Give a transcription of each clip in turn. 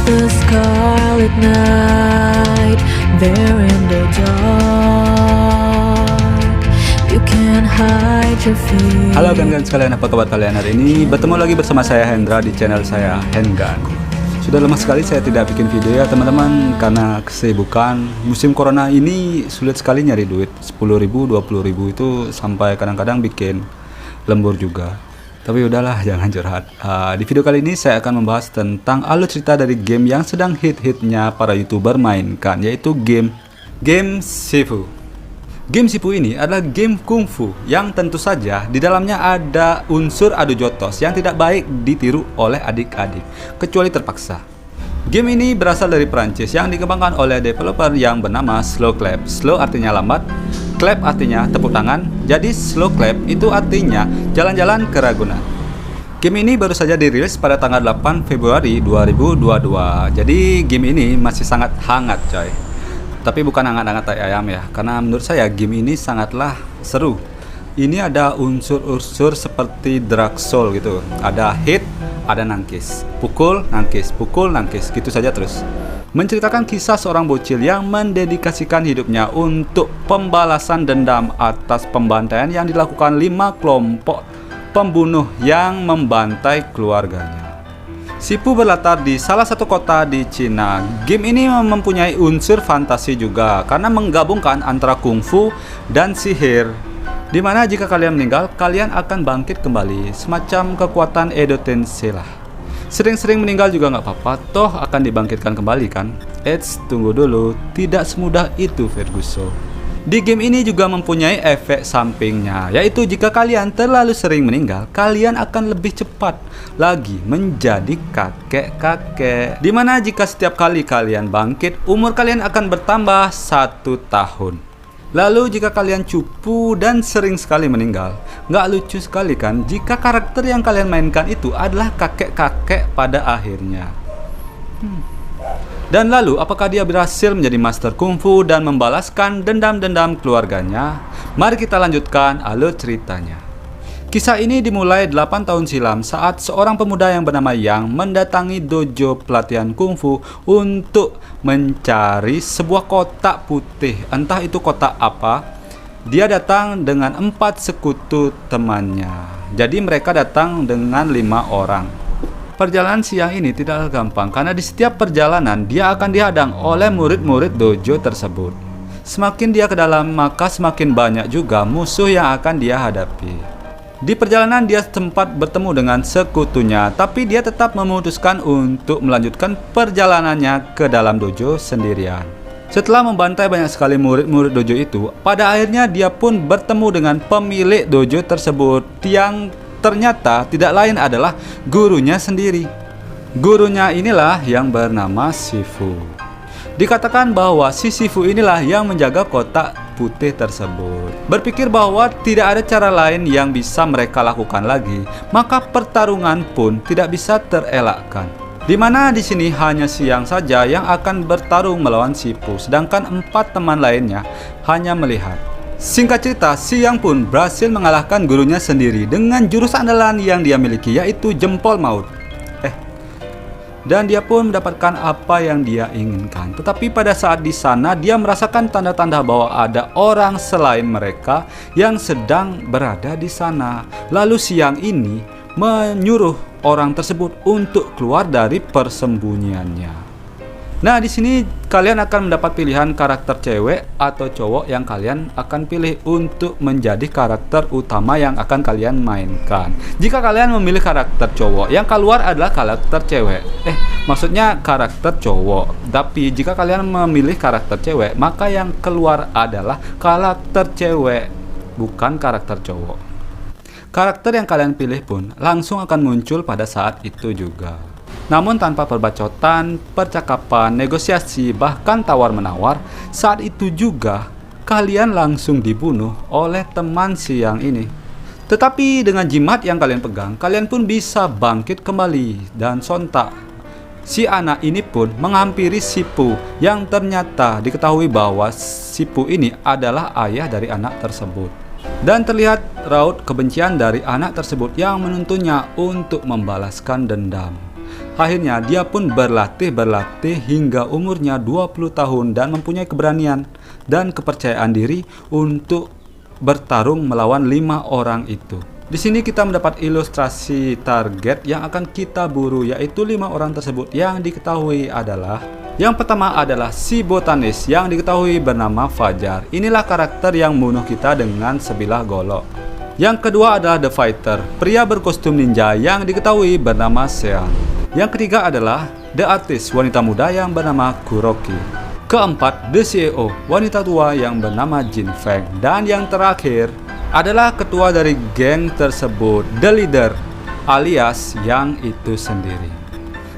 the scarlet night, there in the dark, you can't hide your fear. Halo Gan sekalian, apa kabar kalian hari ini? Bertemu lagi bersama saya Hendra di channel saya Hengan. Sudah lama sekali saya tidak bikin video ya teman-teman, karena kesibukan. Musim corona ini sulit sekali nyari duit. 10.000, 20.000 itu sampai kadang-kadang bikin lembur juga. Tapi udahlah, jangan curhat. Di video kali ini saya akan membahas tentang alur cerita dari game yang sedang hit-hitnya para YouTuber mainkan, yaitu game Sifu. Game Sifu ini adalah game kungfu yang tentu saja di dalamnya ada unsur adu jotos yang tidak baik ditiru oleh adik-adik, kecuali terpaksa. Game ini berasal dari Prancis yang dikembangkan oleh developer yang bernama Slow Clap. Slow artinya lambat, clap artinya tepuk tangan, jadi Slow Clap itu artinya jalan-jalan ke Ragunan. Game ini baru saja dirilis pada tanggal 8 Februari 2022, jadi game ini masih sangat hangat coy. Tapi bukan hangat-hangat tai ayam ya, karena menurut saya game ini sangatlah seru. Ini ada unsur-unsur seperti Dark Soul gitu. Ada hit, ada nangkis, pukul, nangkis, gitu saja terus. Menceritakan kisah seorang bocil yang mendedikasikan hidupnya untuk pembalasan dendam atas pembantaian yang dilakukan 5 kelompok pembunuh yang membantai keluarganya. Sifu berlatar di salah satu kota di Cina. Game ini mempunyai unsur fantasi juga karena menggabungkan antara kungfu dan sihir, dimana jika kalian meninggal, kalian akan bangkit kembali, semacam kekuatan Edo Tensei lah. Sering-sering meninggal juga nggak apa-apa, toh akan dibangkitkan kembali kan? Eits, tunggu dulu, tidak semudah itu Ferguson. Di game ini juga mempunyai efek sampingnya, yaitu jika kalian terlalu sering meninggal, kalian akan lebih cepat lagi menjadi kakek-kakek. Dimana jika setiap kali kalian bangkit, umur kalian akan bertambah 1 tahun. Lalu jika kalian cupu dan sering sekali meninggal, nggak lucu sekali kan jika karakter yang kalian mainkan itu adalah kakek-kakek pada akhirnya. Dan lalu, apakah dia berhasil menjadi master kungfu dan membalaskan dendam-dendam keluarganya? Mari kita lanjutkan alur ceritanya. Kisah ini dimulai 8 tahun silam saat seorang pemuda yang bernama Yang mendatangi dojo pelatihan kungfu untuk mencari sebuah kotak putih. Entah itu kotak apa. Dia datang dengan 4 sekutu temannya. Jadi mereka datang dengan 5 orang. Perjalanan siang ini tidaklah gampang karena di setiap perjalanan dia akan dihadang oleh murid-murid dojo tersebut. Semakin dia ke dalam, maka semakin banyak juga musuh yang akan dia hadapi. Di perjalanan dia sempat bertemu dengan sekutunya, tapi dia tetap memutuskan untuk melanjutkan perjalanannya ke dalam dojo sendirian. Setelah membantai banyak sekali murid-murid dojo itu, pada akhirnya dia pun bertemu dengan pemilik dojo tersebut yang ternyata tidak lain adalah gurunya sendiri. Gurunya inilah yang bernama Sifu. Dikatakan bahwa si Sifu inilah yang menjaga kotak putih tersebut. Berpikir bahwa tidak ada cara lain yang bisa mereka lakukan lagi, maka pertarungan pun tidak bisa terelakkan. Dimana di sini hanya Siang saja yang akan bertarung melawan Sifu, sedangkan 4 teman lainnya hanya melihat. Singkat cerita, Siang pun berhasil mengalahkan gurunya sendiri dengan jurus andalan yang dia miliki, yaitu jempol maut. Dan dia pun mendapatkan apa yang dia inginkan. Tetapi pada saat di sana, dia merasakan tanda-tanda bahwa ada orang selain mereka yang sedang berada di sana. Lalu Siang ini menyuruh orang tersebut untuk keluar dari persembunyiannya. Nah, di sini kalian akan mendapat pilihan karakter cewek atau cowok yang kalian akan pilih untuk menjadi karakter utama yang akan kalian mainkan. Jika kalian memilih karakter cowok, yang keluar adalah karakter cewek. Maksudnya karakter cowok. Tapi jika kalian memilih karakter cewek, maka yang keluar adalah karakter cewek, bukan karakter cowok. Karakter yang kalian pilih pun langsung akan muncul pada saat itu juga. Namun tanpa perbacotan, percakapan, negosiasi, bahkan tawar-menawar, saat itu juga kalian langsung dibunuh oleh teman Siang ini. Tetapi dengan jimat yang kalian pegang, kalian pun bisa bangkit kembali dan sontak. Si anak ini pun menghampiri Sifu yang ternyata diketahui bahwa Sifu ini adalah ayah dari anak tersebut. Dan terlihat raut kebencian dari anak tersebut yang menuntunnya untuk membalaskan dendam. Akhirnya dia pun berlatih hingga umurnya 20 tahun dan mempunyai keberanian dan kepercayaan diri untuk bertarung melawan 5 orang itu. Di sini kita mendapat ilustrasi target yang akan kita buru, yaitu 5 orang tersebut yang diketahui adalah, yang pertama adalah si botanis yang diketahui bernama Fajar. Inilah karakter yang membunuh kita dengan sebilah golok. Yang kedua adalah The Fighter, pria berkostum ninja yang diketahui bernama Sean. Yang ketiga adalah The Artist, wanita muda yang bernama Kuroki. Keempat, The CEO, wanita tua yang bernama Jin Feng. Dan yang terakhir adalah ketua dari geng tersebut, The Leader, alias yang itu sendiri.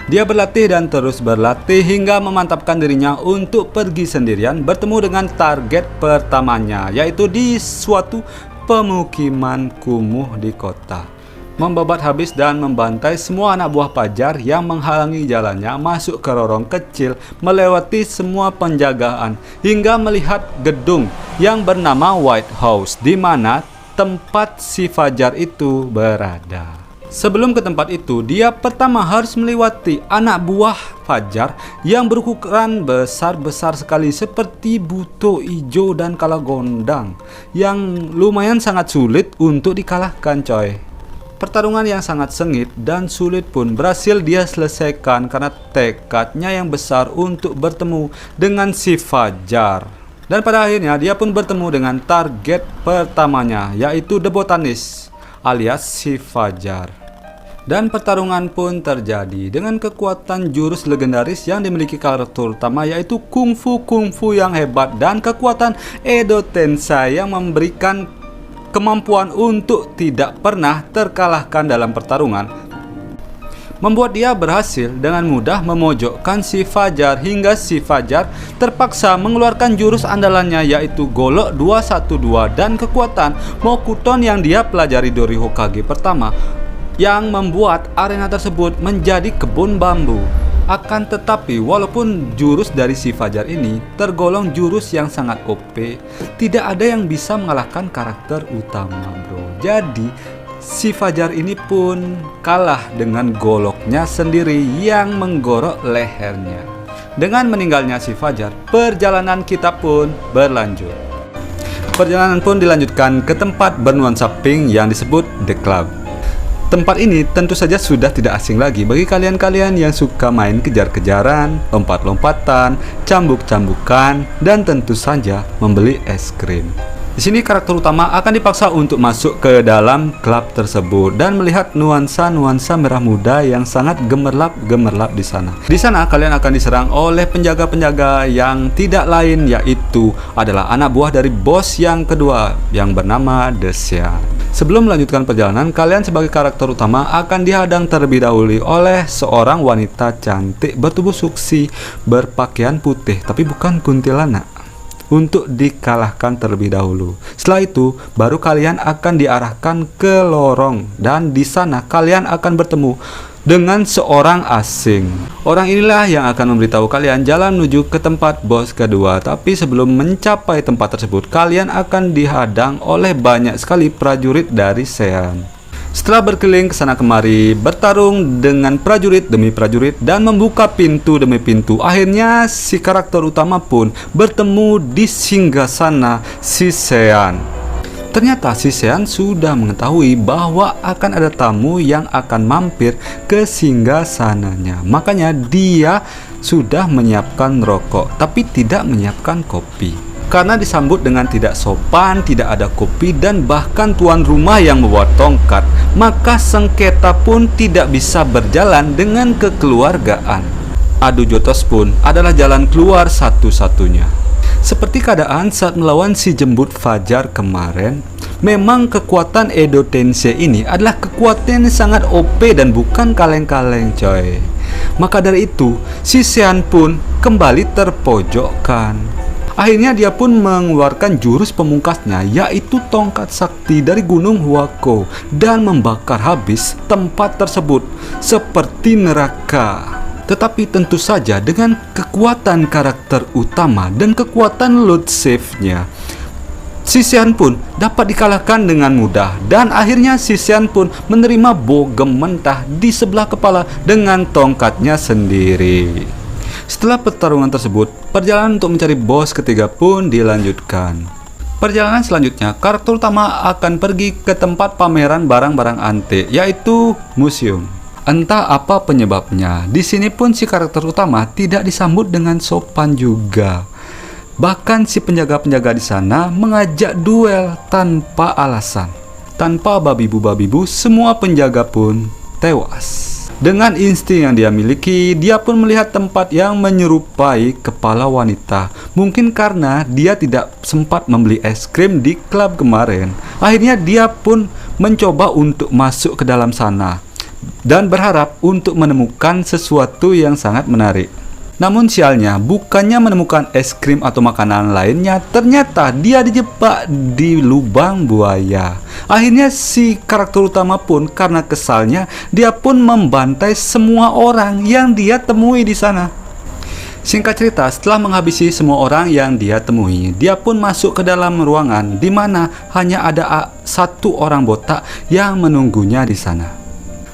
Dia berlatih dan terus berlatih hingga memantapkan dirinya untuk pergi sendirian bertemu dengan target pertamanya, yaitu di suatu pemukiman kumuh di kota. Membabat habis dan membantai semua anak buah Fajar yang menghalangi jalannya masuk ke lorong kecil, melewati semua penjagaan hingga melihat gedung yang bernama White House, di mana tempat si Fajar itu berada. Sebelum ke tempat itu, dia pertama harus melewati anak buah Fajar yang berukuran besar-besar sekali seperti buto ijo dan kalagondang, yang lumayan sangat sulit untuk dikalahkan, coy. Pertarungan yang sangat sengit dan sulit pun berhasil dia selesaikan karena tekadnya yang besar untuk bertemu dengan si Fajar. Dan pada akhirnya dia pun bertemu dengan target pertamanya, yaitu The Botanist alias si Fajar. Dan pertarungan pun terjadi dengan kekuatan jurus legendaris yang dimiliki karakter utama, yaitu kungfu yang hebat dan kekuatan Edo Tensei yang memberikan kemampuan untuk tidak pernah terkalahkan dalam pertarungan, membuat dia berhasil dengan mudah memojokkan si Fajar hingga si Fajar terpaksa mengeluarkan jurus andalannya, yaitu Golok 212 dan kekuatan Mokuton yang dia pelajari dari Hokage pertama, yang membuat arena tersebut menjadi kebun bambu. Akan tetapi walaupun jurus dari si Fajar ini tergolong jurus yang sangat OP, tidak ada yang bisa mengalahkan karakter utama, bro. Jadi si Fajar ini pun kalah dengan goloknya sendiri yang menggorok lehernya. Dengan meninggalnya si Fajar, perjalanan kita pun berlanjut. Perjalanan pun dilanjutkan ke tempat bernuansa pink yang disebut The Club. Tempat ini tentu saja sudah tidak asing lagi bagi kalian-kalian yang suka main kejar-kejaran, lompat-lompatan, cambuk-cambukan, dan tentu saja membeli es krim. Di sini karakter utama akan dipaksa untuk masuk ke dalam klub tersebut dan melihat nuansa-nuansa merah muda yang sangat gemerlap di sana. Di sana kalian akan diserang oleh penjaga-penjaga yang tidak lain, yaitu adalah anak buah dari bos yang kedua yang bernama Desya. Sebelum melanjutkan perjalanan, kalian sebagai karakter utama akan dihadang terlebih dahulu oleh seorang wanita cantik bertubuh suksi berpakaian putih, tapi bukan kuntilanak, untuk dikalahkan terlebih dahulu. Setelah itu, baru kalian akan diarahkan ke lorong dan di sana kalian akan bertemu dengan seorang asing. Orang inilah yang akan memberitahu kalian jalan menuju ke tempat bos kedua. Tapi sebelum mencapai tempat tersebut, kalian akan dihadang oleh banyak sekali prajurit dari Sean. Setelah berkeliling ke sana kemari, bertarung dengan prajurit demi prajurit dan membuka pintu demi pintu, akhirnya si karakter utama pun bertemu di singgasana si Sean. Ternyata si Sean sudah mengetahui bahwa akan ada tamu yang akan mampir ke singgasananya. Makanya dia sudah menyiapkan rokok, tapi tidak menyiapkan kopi. Karena disambut dengan tidak sopan, tidak ada kopi, dan bahkan tuan rumah yang membawa tongkat, maka sengketa pun tidak bisa berjalan dengan kekeluargaan. Adu jotos pun adalah jalan keluar satu-satunya. Seperti keadaan saat melawan si jembut Fajar kemarin, memang kekuatan Edo Tensei ini adalah kekuatan yang sangat OP dan bukan kaleng-kaleng, coy. Maka dari itu, si Sean pun kembali terpojokkan. Akhirnya dia pun mengeluarkan jurus pemungkasnya, yaitu tongkat sakti dari Gunung Huako, dan membakar habis tempat tersebut seperti neraka. Tetapi tentu saja dengan kekuatan karakter utama dan kekuatan loot save-nya, Si Xian pun dapat dikalahkan dengan mudah dan akhirnya si Xian pun menerima bogem mentah di sebelah kepala dengan tongkatnya sendiri. Setelah pertarungan tersebut, perjalanan untuk mencari bos ketiga pun dilanjutkan. Perjalanan selanjutnya, karakter utama akan pergi ke tempat pameran barang-barang antik, yaitu museum. Entah apa penyebabnya, di sini pun si karakter utama tidak disambut dengan sopan juga. Bahkan si penjaga-penjaga di sana mengajak duel tanpa alasan. Tanpa babibu-babibu, semua penjaga pun tewas. Dengan insting yang dia miliki, dia pun melihat tempat yang menyerupai kepala wanita. Mungkin karena dia tidak sempat membeli es krim di klub kemarin. Akhirnya dia pun mencoba untuk masuk ke dalam sana dan berharap untuk menemukan sesuatu yang sangat menarik. Namun sialnya, bukannya menemukan es krim atau makanan lainnya, ternyata dia dijebak di lubang buaya. Akhirnya si karakter utama pun karena kesalnya, dia pun membantai semua orang yang dia temui di sana. Singkat cerita, setelah menghabisi semua orang yang dia temui, dia pun masuk ke dalam ruangan di mana hanya ada satu orang botak yang menunggunya di sana.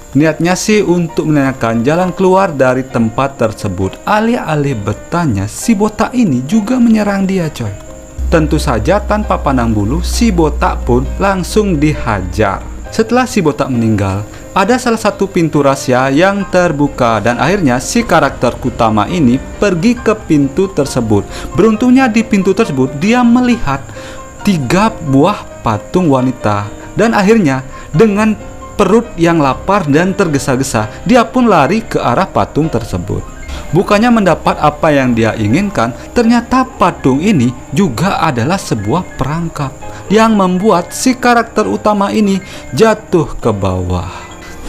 Niatnya sih untuk menanyakan jalan keluar dari tempat tersebut. Alih-alih bertanya, si botak ini juga menyerang dia, coy. Tentu saja tanpa pandang bulu, si botak pun langsung dihajar. Setelah si botak meninggal, ada salah satu pintu rahasia yang terbuka dan akhirnya si karakter utama ini pergi ke pintu tersebut. Beruntungnya di pintu tersebut dia melihat 3 buah patung wanita dan akhirnya dengan perut yang lapar dan tergesa-gesa, dia pun lari ke arah patung tersebut. Bukannya mendapat apa yang dia inginkan, ternyata patung ini juga adalah sebuah perangkap yang membuat si karakter utama ini jatuh ke bawah.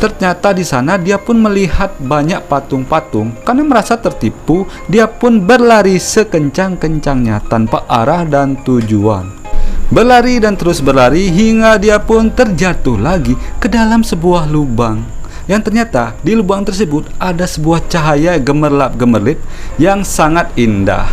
Ternyata di sana dia pun melihat banyak patung-patung. Karena merasa tertipu, dia pun berlari sekencang-kencangnya tanpa arah dan tujuan. Berlari dan terus berlari hingga dia pun terjatuh lagi ke dalam sebuah lubang. Yang ternyata di lubang tersebut ada sebuah cahaya gemerlap-gemerlip yang sangat indah.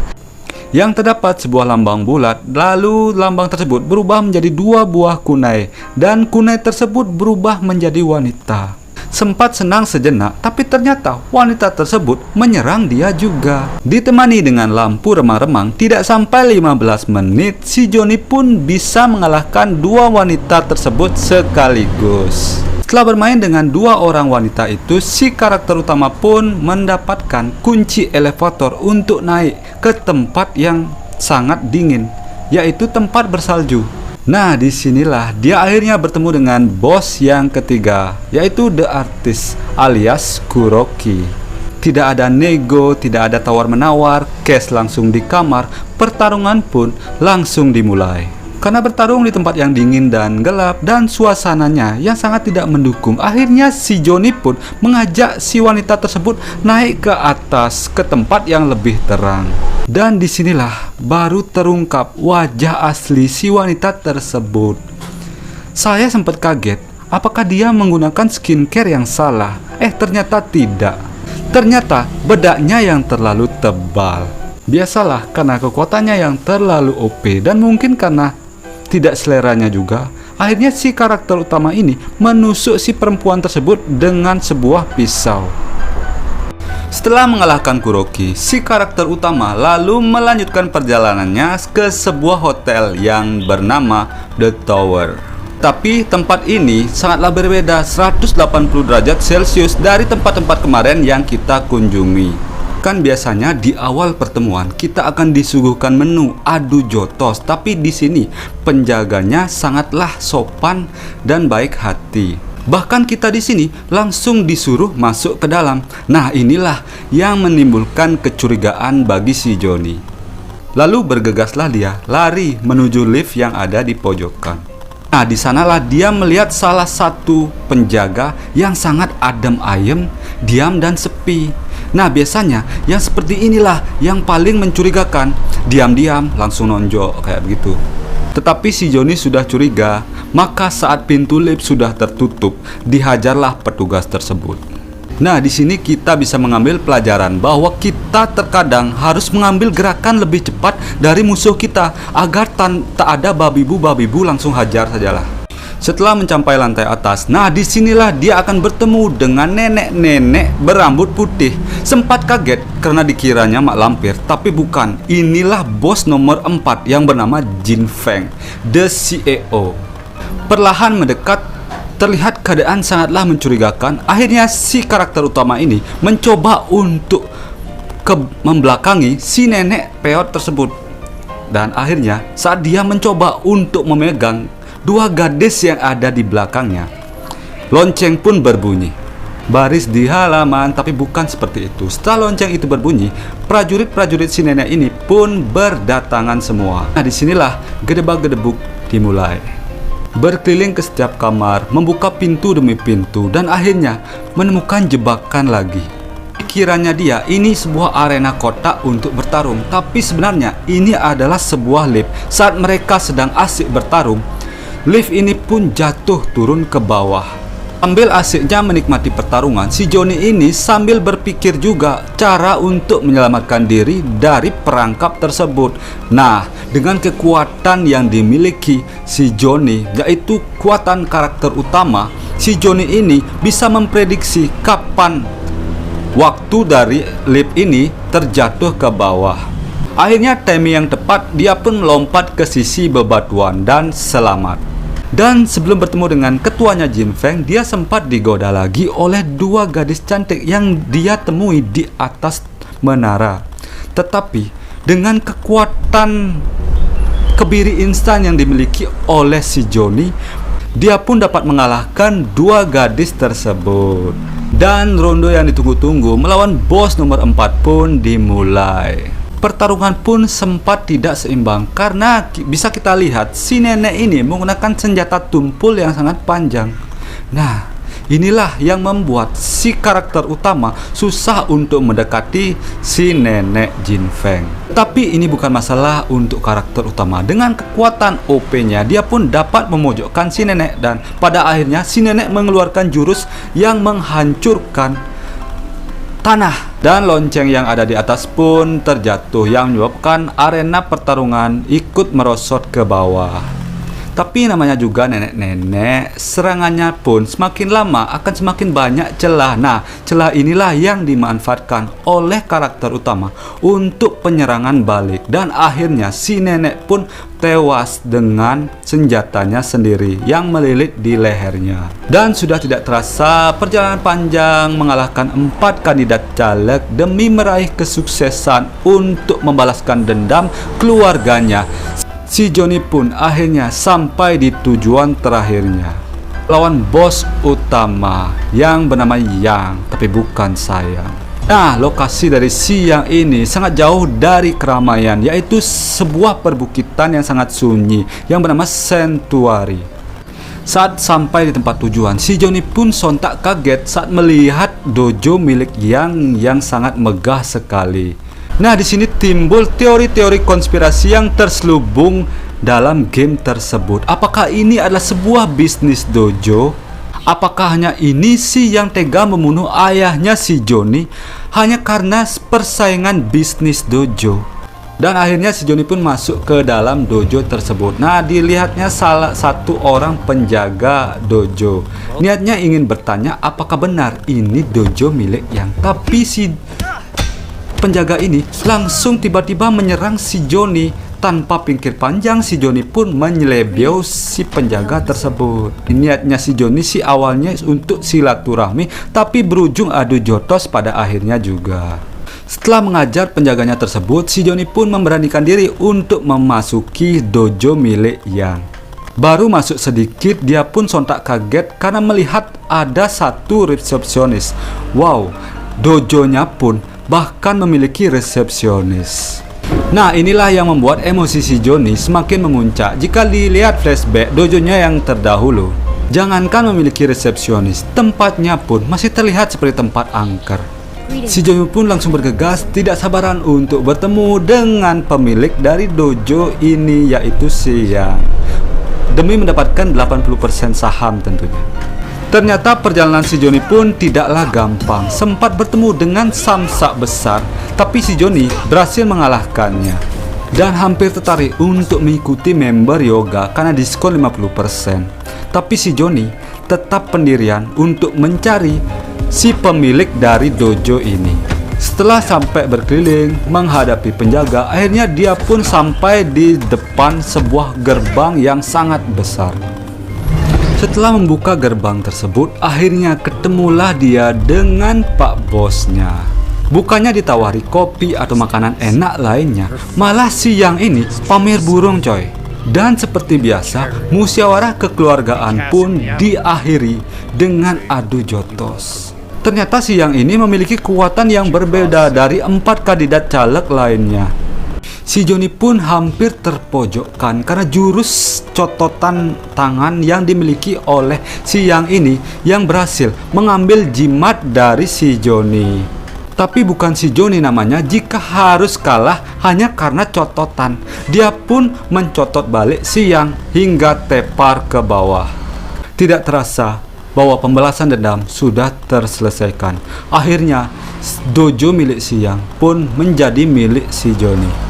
Yang terdapat sebuah lambang bulat, lalu lambang tersebut berubah menjadi 2 buah kunai dan kunai tersebut berubah menjadi wanita. Sempat senang sejenak, tapi ternyata wanita tersebut menyerang dia juga. Ditemani dengan lampu remang-remang, tidak sampai 15 menit, si Johnny pun bisa mengalahkan 2 wanita tersebut sekaligus. Setelah bermain dengan 2 orang wanita itu, si karakter utama pun mendapatkan kunci elevator untuk naik ke tempat yang sangat dingin, yaitu tempat bersalju. Nah, disinilah dia akhirnya bertemu dengan bos yang ketiga, yaitu The Artist alias Kuroki. Tidak ada nego, tidak ada tawar-menawar, cash langsung di kamar, pertarungan pun langsung dimulai. Karena bertarung di tempat yang dingin dan gelap dan suasananya yang sangat tidak mendukung, akhirnya si Johnny pun mengajak si wanita tersebut naik ke atas ke tempat yang lebih terang. Dan disinilah baru terungkap wajah asli si wanita tersebut. Saya sempat kaget, apakah dia menggunakan skincare yang salah? Ternyata tidak. Ternyata bedaknya yang terlalu tebal. Biasalah, karena kekuatannya yang terlalu OP dan mungkin karena tidak seleranya juga, akhirnya si karakter utama ini menusuk si perempuan tersebut dengan sebuah pisau. Setelah mengalahkan Kuroki, si karakter utama lalu melanjutkan perjalanannya ke sebuah hotel yang bernama The Tower. Tapi tempat ini sangatlah berbeda 180 derajat Celcius dari tempat-tempat kemarin yang kita kunjungi. Kan biasanya di awal pertemuan kita akan disuguhkan menu adu jotos, tapi di sini penjaganya sangatlah sopan dan baik hati. Bahkan kita di sini langsung disuruh masuk ke dalam. Nah, inilah yang menimbulkan kecurigaan bagi si Johnny. Lalu bergegaslah dia lari menuju lift yang ada di pojokan. Nah, di sanalah dia melihat salah satu penjaga yang sangat adem ayem, diam dan sepi. Nah, biasanya yang seperti inilah yang paling mencurigakan. Diam-diam langsung nonjok kayak begitu. Tetapi si Johnny sudah curiga. Maka saat pintu lift sudah tertutup, dihajarlah petugas tersebut. Nah, di sini kita bisa mengambil pelajaran bahwa kita terkadang harus mengambil gerakan lebih cepat dari musuh kita agar tak ada babi bu langsung hajar sajalah. Setelah mencapai lantai atas, nah disinilah dia akan bertemu dengan nenek-nenek berambut putih. Sempat kaget karena dikiranya mak lampir, tapi bukan. Inilah bos nomor 4 yang bernama Jin Feng, the CEO. Perlahan mendekat. Terlihat keadaan sangatlah mencurigakan. Akhirnya si karakter utama ini mencoba untuk membelakangi si nenek peot tersebut. Dan akhirnya saat dia mencoba untuk memegang dua gadis yang ada di belakangnya, lonceng pun berbunyi. Baris di halaman, tapi bukan seperti itu. Setelah lonceng itu berbunyi, prajurit-prajurit si nenek ini pun berdatangan semua. Nah, disinilah gedebak-gedebuk dimulai. Berkeliling ke setiap kamar, membuka pintu demi pintu, dan akhirnya menemukan jebakan lagi. Kiranya dia ini sebuah arena kotak untuk bertarung, tapi sebenarnya ini adalah sebuah lift. Saat mereka sedang asik bertarung, lift ini pun jatuh turun ke bawah. Sambil asiknya menikmati pertarungan, si Johnny ini sambil berpikir juga cara untuk menyelamatkan diri dari perangkap tersebut. Nah, dengan kekuatan yang dimiliki si Johnny, yaitu kekuatan karakter utama, si Johnny ini bisa memprediksi kapan waktu dari lift ini terjatuh ke bawah. Akhirnya timing yang tepat, dia pun melompat ke sisi bebatuan dan selamat. Dan sebelum bertemu dengan ketuanya Jin Feng, dia sempat digoda lagi oleh dua gadis cantik yang dia temui di atas menara. Tetapi dengan kekuatan kebiri instan yang dimiliki oleh si Johnny, dia pun dapat mengalahkan dua gadis tersebut. Dan ronde yang ditunggu-tunggu melawan bos nomor 4 pun dimulai. Pertarungan pun sempat tidak seimbang karena bisa kita lihat si nenek ini menggunakan senjata tumpul yang sangat panjang. Nah, inilah yang membuat si karakter utama susah untuk mendekati si nenek Jin Feng. Tapi ini bukan masalah untuk karakter utama. Dengan kekuatan OP-nya, dia pun dapat memojokkan si nenek, dan pada akhirnya si nenek mengeluarkan jurus yang menghancurkan tanah, dan lonceng yang ada di atas pun terjatuh yang menyebabkan arena pertarungan ikut merosot ke bawah. Tapi namanya juga nenek-nenek, serangannya pun semakin lama akan semakin banyak celah. Nah, celah inilah yang dimanfaatkan oleh karakter utama untuk penyerangan balik, dan akhirnya si nenek pun tewas dengan senjatanya sendiri yang melilit di lehernya. Dan sudah tidak terasa perjalanan panjang mengalahkan 4 kandidat caleg demi meraih kesuksesan untuk membalaskan dendam keluarganya. Si Johnny pun akhirnya sampai di tujuan terakhirnya, lawan bos utama yang bernama Yang, tapi bukan Sayang. Nah, lokasi dari siang ini sangat jauh dari keramaian, yaitu sebuah perbukitan yang sangat sunyi yang bernama Sanctuary. Saat sampai di tempat tujuan, si Johnny pun sontak kaget saat melihat dojo milik yang sangat megah sekali. Nah, di sini timbul teori-teori konspirasi yang terselubung dalam game tersebut. Apakah ini adalah sebuah bisnis dojo? Apakah hanya ini si yang tega membunuh ayahnya si Johnny hanya karena persaingan bisnis dojo? Dan akhirnya si Johnny pun masuk ke dalam dojo tersebut. Nah, dilihatnya salah satu orang penjaga dojo. Niatnya ingin bertanya apakah benar ini dojo milik Yang. Tapi si penjaga ini langsung tiba-tiba menyerang si Johnny. Tanpa pikir panjang, si Johnny pun menyelebeu si penjaga tersebut. Niatnya si Johnny sih awalnya untuk silaturahmi, tapi berujung adu jotos pada akhirnya juga. Setelah mengajar penjaganya tersebut, si Johnny pun memberanikan diri untuk memasuki dojo milik Yang. Baru masuk sedikit, dia pun sontak kaget karena melihat ada satu resepsionis. Wow, dojonya pun bahkan memiliki resepsionis. Nah, inilah yang membuat emosi si Johnny semakin memuncak. Jika dilihat flashback dojonya yang terdahulu, jangankan memiliki resepsionis, tempatnya pun masih terlihat seperti tempat angker. Si Johnny pun langsung bergegas, tidak sabaran untuk bertemu dengan pemilik dari dojo ini, yaitu si Yang, demi mendapatkan 80% saham tentunya. Ternyata perjalanan si Joni pun tidaklah gampang. Sempat bertemu dengan samsak besar, tapi si Joni berhasil mengalahkannya. Dan hampir tertarik untuk mengikuti member yoga karena diskon 50%. Tapi si Joni tetap pendirian untuk mencari si pemilik dari dojo ini. Setelah sampai berkeliling menghadapi penjaga, akhirnya dia pun sampai di depan sebuah gerbang yang sangat besar. Setelah membuka gerbang tersebut, akhirnya ketemulah dia dengan Pak Bosnya. Bukannya ditawari kopi atau makanan enak lainnya, malah siang ini pamer burung coy. Dan seperti biasa, musyawarah kekeluargaan pun diakhiri dengan adu jotos. Ternyata siang ini memiliki kekuatan yang berbeda dari 4 kandidat caleg lainnya. Si Joni pun hampir terpojokkan karena jurus cototan tangan yang dimiliki oleh si yang ini yang berhasil mengambil jimat dari si Joni. Tapi bukan si Joni namanya jika harus kalah hanya karena cototan. Dia pun mencotot balik si yang hingga tepar ke bawah. Tidak terasa bahwa pembalasan dendam sudah terselesaikan. Akhirnya dojo milik si yang pun menjadi milik si Joni.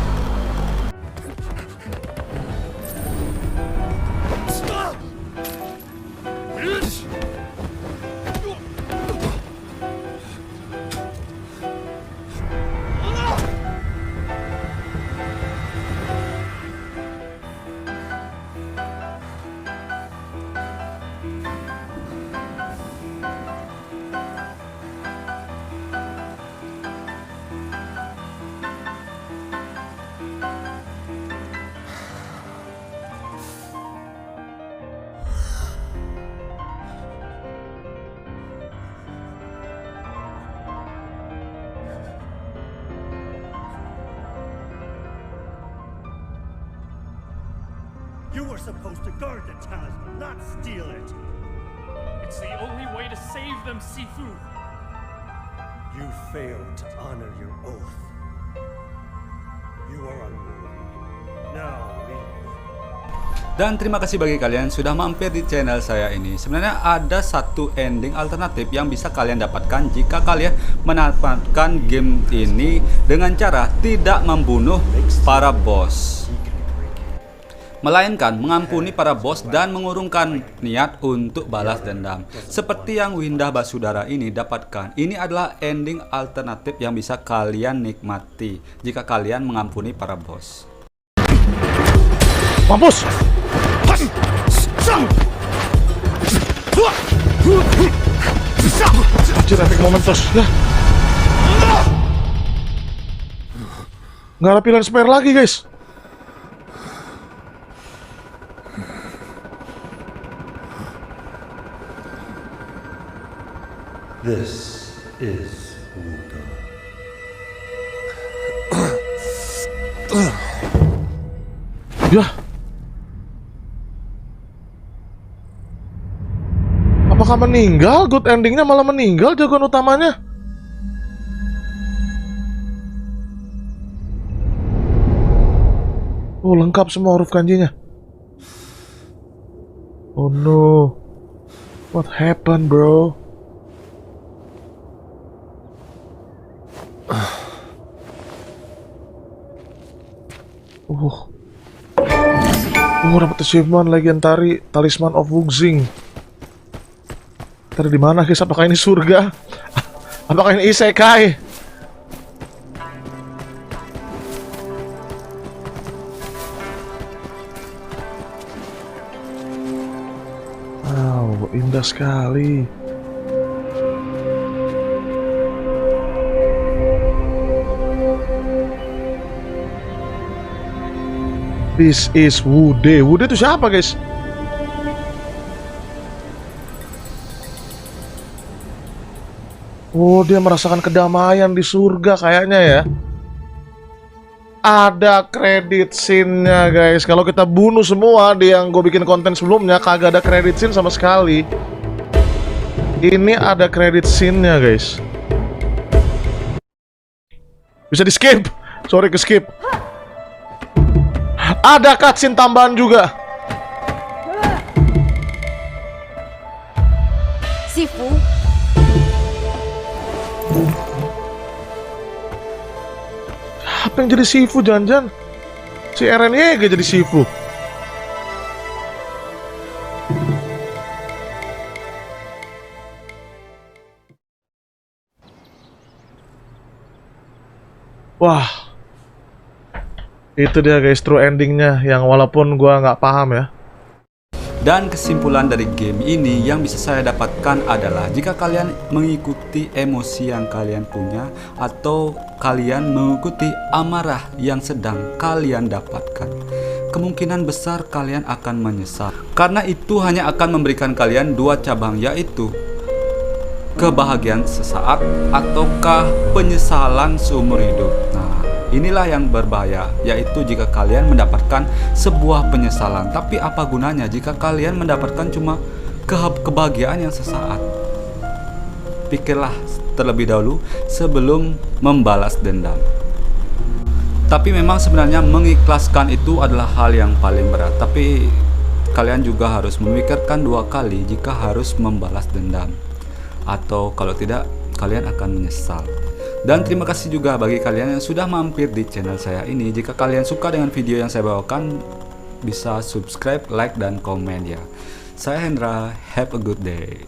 You were supposed to guard the talisman, not steal it. It's the only way to save them, Sifu. You failed to honor your oath. You are unworthy. Now leave. Dan terima kasih bagi kalian sudah mampir di channel saya ini. Sebenarnya ada satu ending alternatif yang bisa kalian dapatkan jika kalian mendapatkan game ini dengan cara tidak membunuh para bos, melainkan mengampuni para bos dan mengurungkan niat untuk balas dendam. Seperti yang Windah Basudara ini dapatkan. Ini adalah ending alternatif yang bisa kalian nikmati jika kalian mengampuni para bos. Mampus! Anjir, epic moment terus ya. Nggak ada pilihan spare lagi guys. This is Buddha. Ya. Apakah meninggal? Good endingnya malah meninggal jagoan utamanya. Oh, lengkap semua huruf kanjinya. Oh no. What happened, bro? Dapat achievement legendary Talisman of Wuxing. Tadi di mana guys? Apakah ini surga? Apakah ini isekai? Wow, indah sekali. This is Wude. Wude itu siapa guys? Oh, dia merasakan kedamaian di surga kayaknya ya. Ada kredit scene-nya guys. Kalau kita bunuh semua di yang gue bikin konten sebelumnya, kagak ada kredit scene sama sekali. Ini ada kredit scene-nya guys. Bisa di skip. Sorry ke skip. Ada cutscene tambahan juga. Sifu. Apa yang jadi Sifu jangan-jangan? Si Eren gak jadi Sifu. Wah, itu dia guys, true endingnya yang walaupun gua nggak paham ya. Dan kesimpulan dari game ini yang bisa saya dapatkan adalah jika kalian mengikuti emosi yang kalian punya atau kalian mengikuti amarah yang sedang kalian dapatkan, kemungkinan besar kalian akan menyesal. Karena itu hanya akan memberikan kalian dua cabang, yaitu kebahagiaan sesaat ataukah penyesalan seumur hidup. Nah, inilah yang berbahaya, yaitu jika kalian mendapatkan sebuah penyesalan. Tapi apa gunanya jika kalian mendapatkan cuma kebahagiaan yang sesaat? Pikirlah terlebih dahulu sebelum membalas dendam. Tapi memang sebenarnya mengikhlaskan itu adalah hal yang paling berat. Tapi kalian juga harus memikirkan dua kali jika harus membalas dendam. Atau kalau tidak, kalian akan menyesal. Dan terima kasih juga bagi kalian yang sudah mampir di channel saya ini. Jika kalian suka dengan video yang saya bawakan, bisa subscribe, like, dan komen ya. Saya Hendra, have a good day.